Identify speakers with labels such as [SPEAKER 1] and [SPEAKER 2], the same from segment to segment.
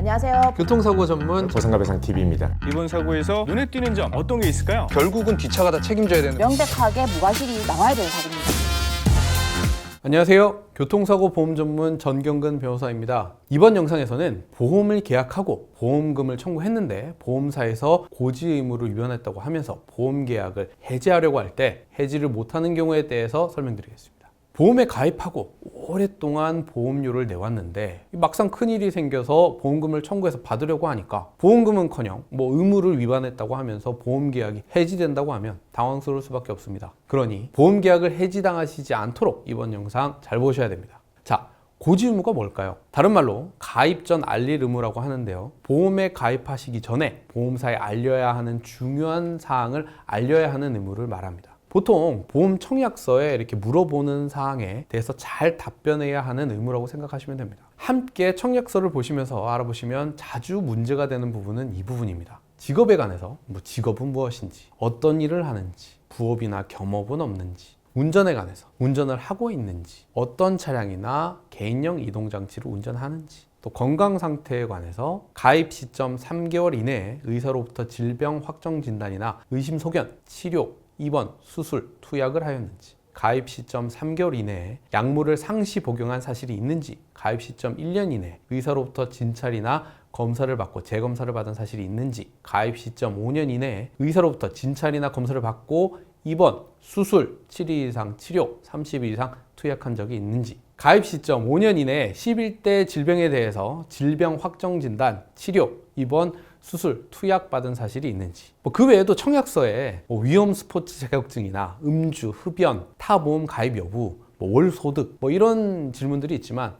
[SPEAKER 1] 안녕하세요.
[SPEAKER 2] 교통사고 전문
[SPEAKER 3] 저승가배상TV입니다.
[SPEAKER 4] 이번 사고에서 눈에 띄는 점 어떤 게 있을까요?
[SPEAKER 3] 결국은 뒷차가 다 책임져야 되는.
[SPEAKER 1] 명백하게 무과실이 나와야 되는 사고입니다.
[SPEAKER 2] 안녕하세요. 교통사고 보험 전문 전경근 변호사입니다. 이번 영상에서는 보험을 계약하고 보험금을 청구했는데 보험사에서 고지 의무를 위반했다고 하면서 보험 계약을 해지하려고 할 때 해지를 못하는 경우에 대해서 설명드리겠습니다. 보험에 가입하고 오랫동안 보험료를 내왔는데 막상 큰일이 생겨서 보험금을 청구해서 받으려고 하니까 보험금은커녕 의무를 위반했다고 하면서 보험계약이 해지된다고 하면 당황스러울 수밖에 없습니다. 그러니 보험계약을 해지당하시지 않도록 이번 영상 잘 보셔야 됩니다. 자, 고지 의무가 뭘까요? 다른 말로 가입 전 알릴 의무라고 하는데요. 보험에 가입하시기 전에 보험사에 알려야 하는 중요한 사항을 알려야 하는 의무를 말합니다. 보통 보험 청약서에 이렇게 물어보는 사항에 대해서 잘 답변해야 하는 의무라고 생각하시면 됩니다. 함께 청약서를 보시면서 알아보시면 자주 문제가 되는 부분은 이 부분입니다. 직업에 관해서 직업은 무엇인지, 어떤 일을 하는지, 부업이나 겸업은 없는지, 운전에 관해서 운전을 하고 있는지, 어떤 차량이나 개인용 이동장치를 운전하는지, 또 건강 상태에 관해서 가입 시점 3개월 이내에 의사로부터 질병 확정 진단이나 의심 소견, 치료, 입원, 수술, 투약을 하였는지, 가입 시점 3개월 이내에 약물을 상시 복용한 사실이 있는지, 가입 시점 1년 이내에 의사로부터 진찰이나 검사를 받고 재검사를 받은 사실이 있는지, 가입 시점 5년 이내에 의사로부터 진찰이나 검사를 받고 입원, 수술, 7일 이상 치료, 30일 이상 투약한 적이 있는지, 가입 시점 5년 이내에 11대 질병에 대해서 질병 확정 진단, 치료, 입원, 수술, 투약 받은 사실이 있는지, 그 외에도 청약서에 위험 스포츠 자격증이나 음주, 흡연, 타보험 가입 여부, 월 소득 이런 질문들이 있지만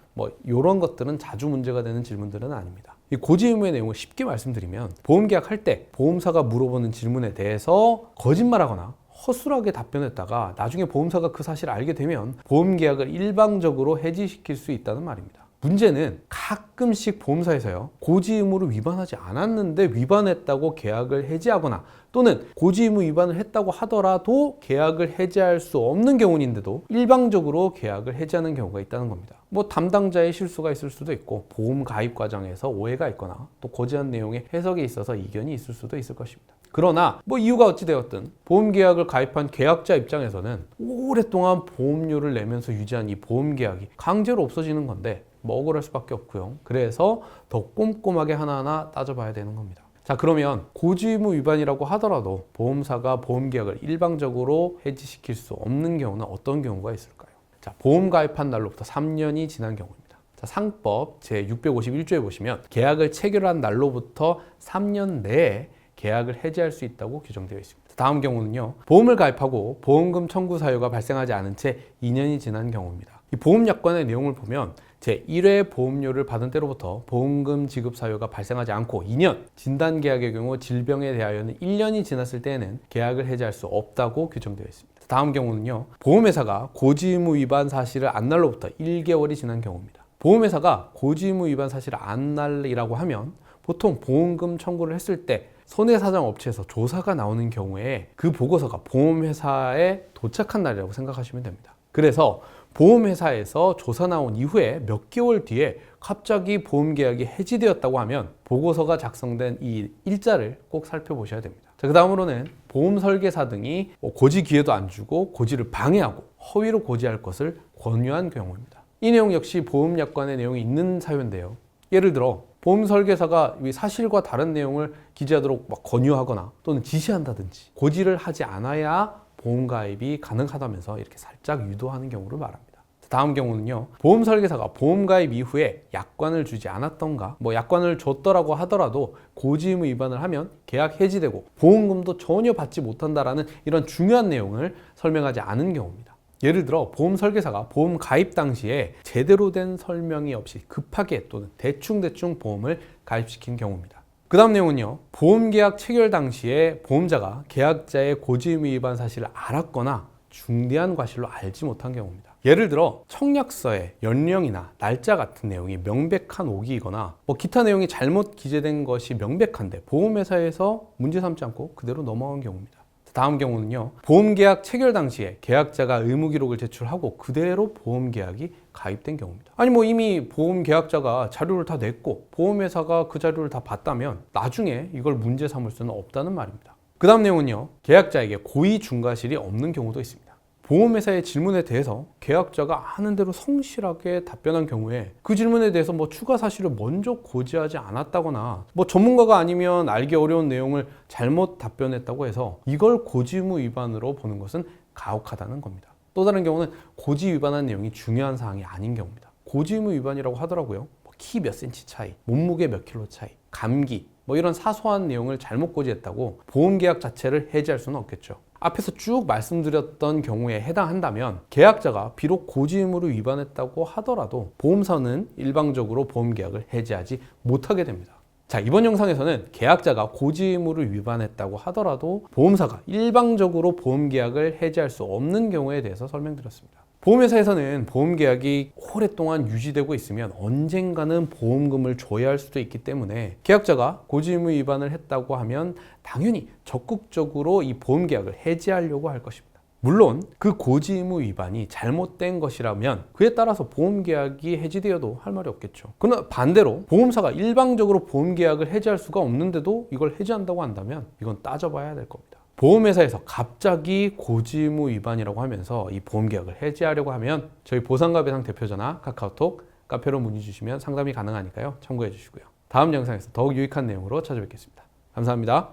[SPEAKER 2] 이런 것들은 자주 문제가 되는 질문들은 아닙니다. 이 고지 의무의 내용을 쉽게 말씀드리면 보험 계약할 때 보험사가 물어보는 질문에 대해서 거짓말하거나 허술하게 답변했다가 나중에 보험사가 그 사실을 알게 되면 보험 계약을 일방적으로 해지시킬 수 있다는 말입니다. 문제는 가끔씩 보험사에서요, 고지 의무를 위반하지 않았는데 위반했다고 계약을 해지하거나 또는 고지 의무 위반을 했다고 하더라도 계약을 해지할 수 없는 경우인데도 일방적으로 계약을 해지하는 경우가 있다는 겁니다. 담당자의 실수가 있을 수도 있고 보험 가입 과정에서 오해가 있거나 또 고지한 내용의 해석에 있어서 이견이 있을 수도 있을 것입니다. 그러나 이유가 어찌 되었든 보험 계약을 가입한 계약자 입장에서는 오랫동안 보험료를 내면서 유지한 이 보험 계약이 강제로 없어지는 건데 억울할 수밖에 없고요. 그래서 더 꼼꼼하게 하나하나 따져봐야 되는 겁니다. 자, 그러면 고지 의무 위반이라고 하더라도 보험사가 보험 계약을 일방적으로 해지시킬 수 없는 경우는 어떤 경우가 있을까요? 자, 보험 가입한 날로부터 3년이 지난 경우입니다. 자, 상법 제651조에 보시면 계약을 체결한 날로부터 3년 내에 계약을 해지할 수 있다고 규정되어 있습니다. 다음 경우는요, 보험을 가입하고 보험금 청구 사유가 발생하지 않은 채 2년이 지난 경우입니다. 이 보험약관의 내용을 보면 제1회 보험료를 받은 때로부터 보험금 지급 사유가 발생하지 않고 2년, 진단계약의 경우 질병에 대하여는 1년이 지났을 때에는 계약을 해지할 수 없다고 규정되어 있습니다. 다음 경우는요, 보험회사가 고지의무 위반 사실을 안 날로부터 1개월이 지난 경우입니다. 보험회사가 고지의무 위반 사실을 안 날이라고 하면 보통 보험금 청구를 했을 때 손해사정업체에서 조사가 나오는 경우에 그 보고서가 보험회사에 도착한 날이라고 생각하시면 됩니다. 그래서 보험회사에서 조사 나온 이후에 몇 개월 뒤에 갑자기 보험계약이 해지되었다고 하면 보고서가 작성된 이 일자를 꼭 살펴보셔야 됩니다. 자, 그 다음으로는 보험설계사 등이 고지 기회도 안 주고 고지를 방해하고 허위로 고지할 것을 권유한 경우입니다. 이 내용 역시 보험약관의 내용이 있는 사유인데요. 예를 들어 보험설계사가 사실과 다른 내용을 기재하도록 권유하거나 또는 지시한다든지 고지를 하지 않아야 보험가입이 가능하다면서 이렇게 살짝 유도하는 경우를 말합니다. 다음 경우는요, 보험설계사가 보험가입 이후에 약관을 주지 않았던가 약관을 줬더라고 하더라도 고지의무 위반을 하면 계약 해지되고 보험금도 전혀 받지 못한다라는 이런 중요한 내용을 설명하지 않은 경우입니다. 예를 들어 보험설계사가 보험 가입 당시에 제대로 된 설명이 없이 급하게 또는 대충 보험을 가입시킨 경우입니다. 그 다음 내용은요, 보험계약 체결 당시에 보험자가 계약자의 고지의무 위반 사실을 알았거나 중대한 과실로 알지 못한 경우입니다. 예를 들어 청약서에 연령이나 날짜 같은 내용이 명백한 오기이거나 기타 내용이 잘못 기재된 것이 명백한데 보험회사에서 문제 삼지 않고 그대로 넘어간 경우입니다. 다음 경우는요. 보험계약 체결 당시에 계약자가 의무기록을 제출하고 그대로 보험계약이 가입된 경우입니다. 아니 뭐 이미 보험계약자가 자료를 다 냈고 보험회사가 그 자료를 다 봤다면 나중에 이걸 문제 삼을 수는 없다는 말입니다. 그 다음 내용은요. 계약자에게 고의 중과실이 없는 경우도 있습니다. 보험회사의 질문에 대해서 계약자가 아는 대로 성실하게 답변한 경우에 그 질문에 대해서 뭐 추가 사실을 먼저 고지하지 않았다거나 뭐 전문가가 아니면 알기 어려운 내용을 잘못 답변했다고 해서 이걸 고지 의무 위반으로 보는 것은 가혹하다는 겁니다. 또 다른 경우는 고지 위반한 내용이 중요한 사항이 아닌 경우입니다. 고지 의무 위반이라고 하더라고요. 키 몇 센치 차이, 몸무게 몇 킬로 차이, 감기 뭐 이런 사소한 내용을 잘못 고지했다고 보험계약 자체를 해지할 수는 없겠죠. 앞에서 쭉 말씀드렸던 경우에 해당한다면 계약자가 비록 고지 의무를 위반했다고 하더라도 보험사는 일방적으로 보험계약을 해지하지 못하게 됩니다. 자, 이번 영상에서는 계약자가 고지 의무를 위반했다고 하더라도 보험사가 일방적으로 보험계약을 해지할 수 없는 경우에 대해서 설명드렸습니다. 보험회사에서는 보험계약이 오랫동안 유지되고 있으면 언젠가는 보험금을 줘야 할 수도 있기 때문에 계약자가 고지 의무 위반을 했다고 하면 당연히 적극적으로 이 보험계약을 해지하려고 할 것입니다. 물론 그 고지 의무 위반이 잘못된 것이라면 그에 따라서 보험계약이 해지되어도 할 말이 없겠죠. 그러나 반대로 보험사가 일방적으로 보험계약을 해지할 수가 없는데도 이걸 해지한다고 한다면 이건 따져봐야 될 겁니다. 보험회사에서 갑자기 고지 의무 위반이라고 하면서 이 보험계약을 해지하려고 하면 저희 보상가배상 대표전화 카카오톡 카페로 문의 주시면 상담이 가능하니까요. 참고해 주시고요. 다음 영상에서 더욱 유익한 내용으로 찾아뵙겠습니다. 감사합니다.